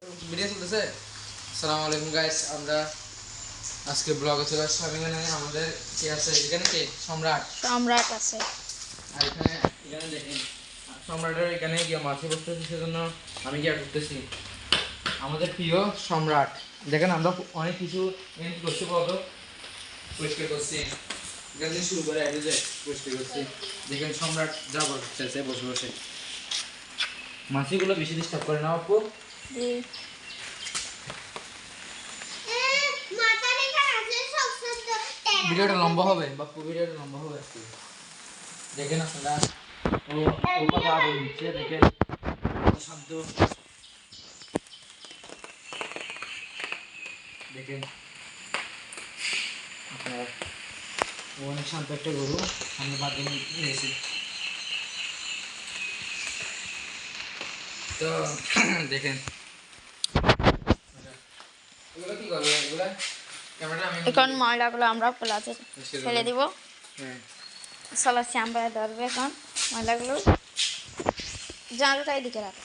Video চলতেছে। আসসালামু আলাইকুম গাইস, আমরা আজকে ব্লগে চলে আসছি। এখানে আমাদের কি আছে, এখানে কি সম্রাট সম্রাট আছে। আর এখানে এখানে দেখেন সম্রাটের এখানে গিয়ে মাছি বসতেছে, সেজন্য আমি গিয়ে করতেছি আমাদের প্রিয় সম্রাট। দেখেন আমরা অনেক কিছু এনে করছি, বলো পরিষ্কার করছি, এখান থেকে শুরু করে আগে যে পরিষ্কার করছি। দেখেন সম্রাট যা বসতেছে বসে বসে, মাছিগুলো বেশি ডিস্টার্ব করে না আপু। ভিডিওটা লম্বা হবে বাপু, ভিডিওটা লম্বা হবে আজকে। দেখেন আপনারা ও ও কথা আরো নিচ্ছে, দেখেন শব্দ দেখেন আপনারা। ও অনেক শান্ত একটা গরু, আমরা বাদ দিয়ে নিয়েছি। তো দেখেন এগুলো কি করবো, এগুলা ক্যামেরাটা আমি এখন ময়লাগুলো আমরা প্লাজে ফেলে দিব। হ্যাঁ চলো শ্যাম্পায় ধরবে এখন ময়লাগুলো, জালটা এদিকে রাখ।